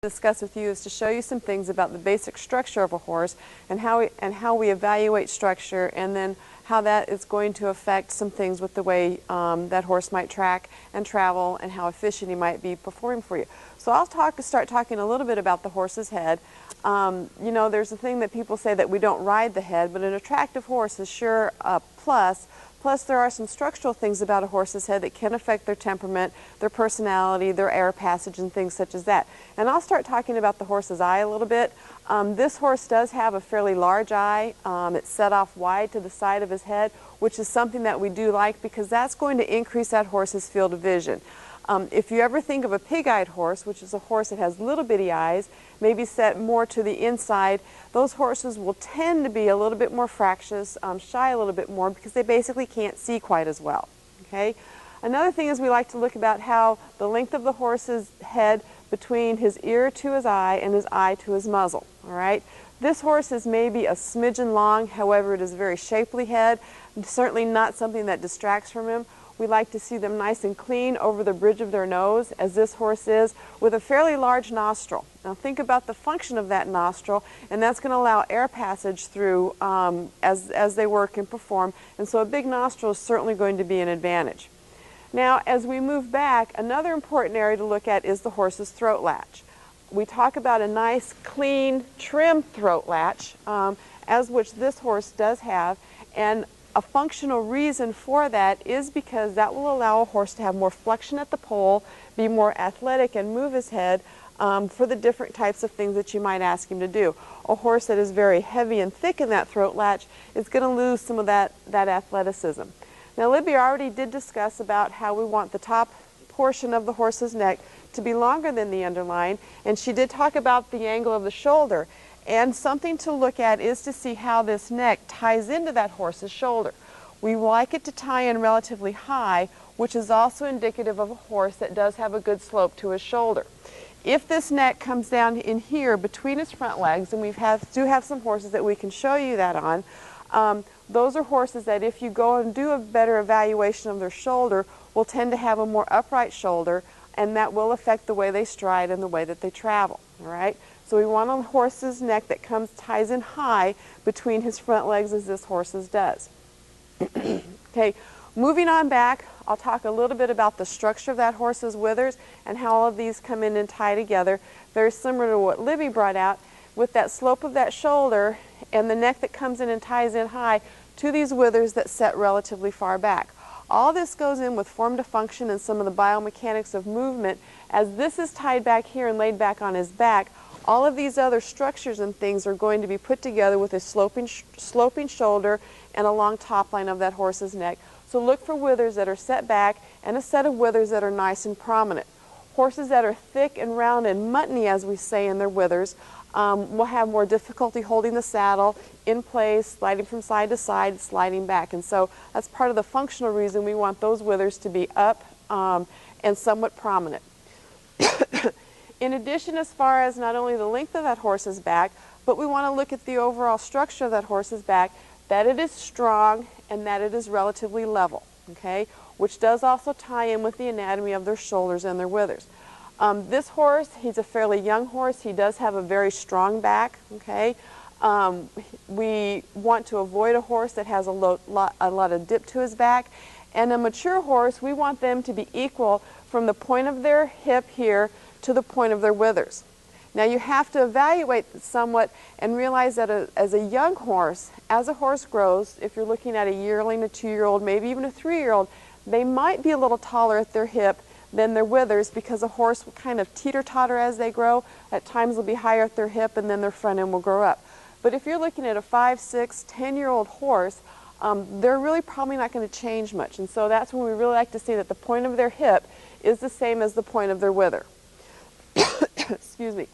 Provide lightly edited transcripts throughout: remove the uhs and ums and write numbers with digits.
Discuss with you is to show you some things about the basic structure of a horse and how we evaluate structure, and then how that is going to affect some things with the way that horse might track and travel and how efficient he might be performing for you. So I'll start talking a little bit about the horse's head. You know, there's a thing that people say that we don't ride the head, but an attractive horse is sure a plus. Plus, there are some structural things about a horse's head that can affect their temperament, their personality, their air passage, and things such as that. And I'll start talking about the horse's eye a little bit. This horse does have a fairly large eye. It's set off wide to the side of his head, which is something that we do like because that's going to increase that horse's field of vision. If you ever think of a pig-eyed horse, which is a horse that has little bitty eyes, maybe set more to the inside, those horses will tend to be a little bit more fractious, shy a little bit more because they basically can't see quite as well. Okay? Another thing is we like to look about how the length of the horse's head between his ear to his eye and his eye to his muzzle. All right? This horse is maybe a smidgen long, however it is a very shapely head, certainly not something that distracts from him. We like to see them nice and clean over the bridge of their nose, as this horse is, with a fairly large nostril. Now think about the function of that nostril, and that's going to allow air passage through as they work and perform, and so a big nostril is certainly going to be an advantage. Now as we move back, another important area to look at is the horse's throat latch. We talk about a nice, clean, trim throat latch, as which this horse does have, and a functional reason for that is because that will allow a horse to have more flexion at the poll, be more athletic, and move his head for the different types of things that you might ask him to do. A horse that is very heavy and thick in that throat latch is going to lose some of that athleticism. Now Libby already did discuss about how we want the top portion of the horse's neck to be longer than the underline, and she did talk about the angle of the shoulder. And something to look at is to see how this neck ties into that horse's shoulder. We like it to tie in relatively high, which is also indicative of a horse that does have a good slope to his shoulder. If this neck comes down in here between his front legs, and we do have some horses that we can show you that on, those are horses that if you go and do a better evaluation of their shoulder, will tend to have a more upright shoulder, and that will affect the way they stride and the way that they travel. All right? So we want a horse's neck that ties in high between his front legs, as this horse's does. Okay, moving on back, I'll talk a little bit about the structure of that horse's withers and how all of these come in and tie together. Very similar to what Libby brought out, with that slope of that shoulder and the neck that comes in and ties in high to these withers that set relatively far back. All this goes in with form to function and some of the biomechanics of movement. As this is tied back here and laid back on his back, all of these other structures and things are going to be put together with a sloping shoulder and a long top line of that horse's neck. So look for withers that are set back and a set of withers that are nice and prominent. Horses that are thick and round and muttony, as we say in their withers, will have more difficulty holding the saddle in place, sliding from side to side, sliding back. And so that's part of the functional reason we want those withers to be up and somewhat prominent. In addition, as far as not only the length of that horse's back, but we want to look at the overall structure of that horse's back, that it is strong and that it is relatively level, okay? Which does also tie in with the anatomy of their shoulders and their withers. This horse, he's a fairly young horse. He does have a very strong back, okay? We want to avoid a horse that has a lot of dip to his back. And a mature horse, we want them to be equal from the point of their hip here to the point of their withers. Now you have to evaluate this somewhat and realize that as a young horse, as a horse grows, if you're looking at a yearling, a 2-year-old, maybe even a 3-year-old, they might be a little taller at their hip than their withers, because a horse will kind of teeter-totter as they grow. At times they'll be higher at their hip and then their front end will grow up. But if you're looking at a 5, 6, 10-year-old horse, they're really probably not going to change much. And so that's when we really like to see that the point of their hip is the same as the point of their wither. Excuse me.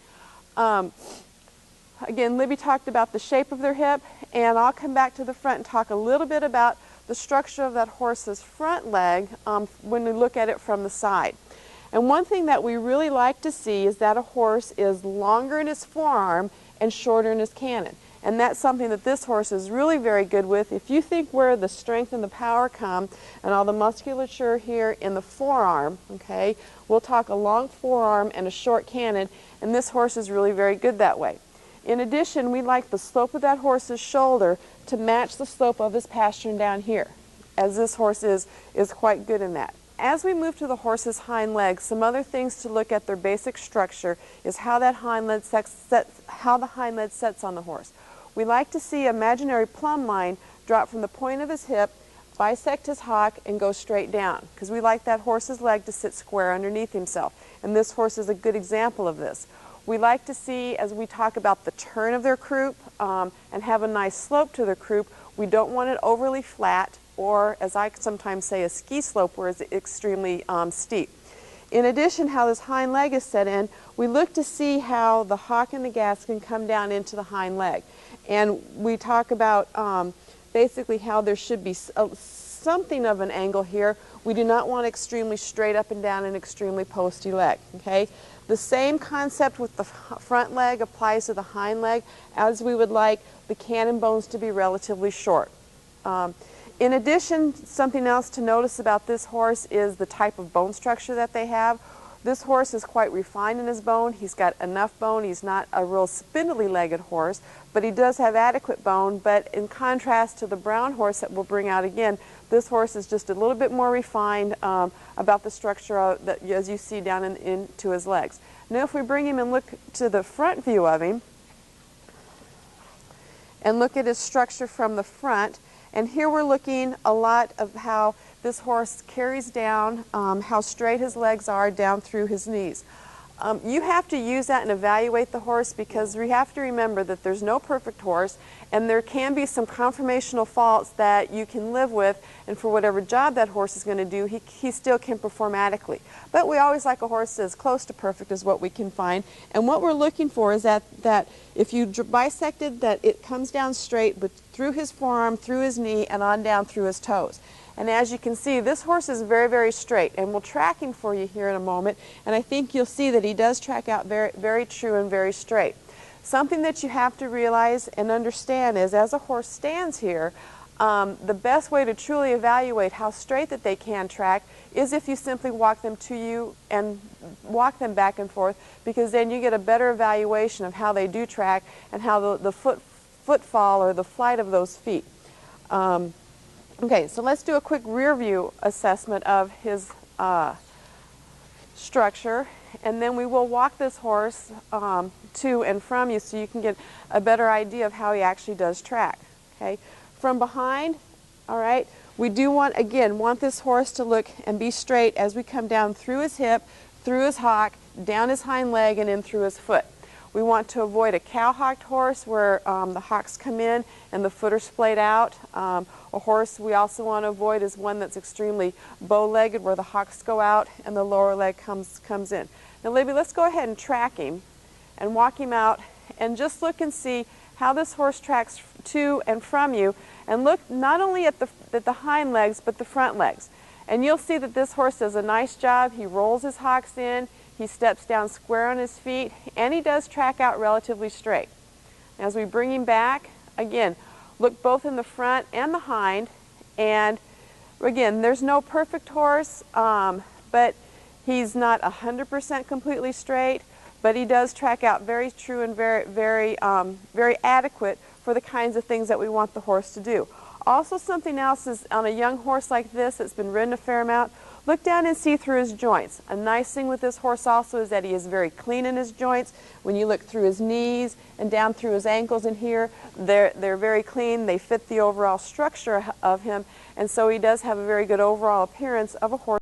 Again, Libby talked about the shape of their hip, and I'll come back to the front and talk a little bit about the structure of that horse's front leg when we look at it from the side. And one thing that we really like to see is that a horse is longer in his forearm and shorter in his cannon. And that's something that this horse is really very good with. If you think where the strength and the power come and all the musculature here in the forearm, okay, we'll talk a long forearm and a short cannon, and this horse is really very good that way. In addition, we like the slope of that horse's shoulder to match the slope of his pastern down here, as this horse is quite good in that. As we move to the horse's hind legs, some other things to look at their basic structure is how that hind leg sets on the horse. We like to see an imaginary plumb line drop from the point of his hip, bisect his hock, and go straight down, because we like that horse's leg to sit square underneath himself. And this horse is a good example of this. We like to see, as we talk about the turn of their croup and have a nice slope to their croup, we don't want it overly flat, or as I sometimes say, a ski slope where it's extremely steep. In addition, how this hind leg is set in, we look to see how the hock and the gas can come down into the hind leg. And we talk about basically how there should be something of an angle here. We do not want extremely straight up and down and extremely posty leg. Okay? The same concept with the front leg applies to the hind leg, as we would like the cannon bones to be relatively short. In addition, something else to notice about this horse is the type of bone structure that they have. This horse is quite refined in his bone. He's got enough bone. He's not a real spindly-legged horse, but he does have adequate bone. But in contrast to the brown horse that we'll bring out again, this horse is just a little bit more refined about the structure that, as you see down into his legs. Now if we bring him and look to the front view of him and look at his structure from the front, and here we're looking a lot of how this horse carries down, how straight his legs are down through his knees. You have to use that and evaluate the horse, because we have to remember that there's no perfect horse, and there can be some conformational faults that you can live with, and for whatever job that horse is going to do, he still can perform adequately. But we always like a horse as close to perfect as what we can find, and what we're looking for is that if you bisected, that it comes down straight, but through his forearm, through his knee, and on down through his toes. And as you can see, this horse is very, very straight, and we'll track him for you here in a moment, and I think you'll see that he does track out very, very true and very straight. Something that you have to realize and understand is, as a horse stands here, the best way to truly evaluate how straight that they can track is if you simply walk them to you and walk them back and forth, because then you get a better evaluation of how they do track and how the footfall or the flight of those feet. Okay, so let's do a quick rear view assessment of his structure, and then we will walk this horse to and from you so you can get a better idea of how he actually does track. Okay, from behind, all right, we do want this horse to look and be straight as we come down through his hip, through his hock, down his hind leg, and in through his foot. We want to avoid a cow-hocked horse where the hocks come in and the foot are splayed out. A horse we also want to avoid is one that's extremely bow-legged where the hocks go out and the lower leg comes in. Now, Libby, let's go ahead and track him and walk him out and just look and see how this horse tracks to and from you, and look not only at the hind legs but the front legs. And you'll see that this horse does a nice job. He rolls his hocks in, he steps down square on his feet, and he does track out relatively straight. As we bring him back, again, look both in the front and the hind, and again, there's no perfect horse, but he's not 100% completely straight, but he does track out very true and very adequate for the kinds of things that we want the horse to do. Also, something else is on a young horse like this that's been ridden a fair amount, look down and see through his joints. A nice thing with this horse also is that he is very clean in his joints. When you look through his knees and down through his ankles in here, they're very clean. They fit the overall structure of him, and so he does have a very good overall appearance of a horse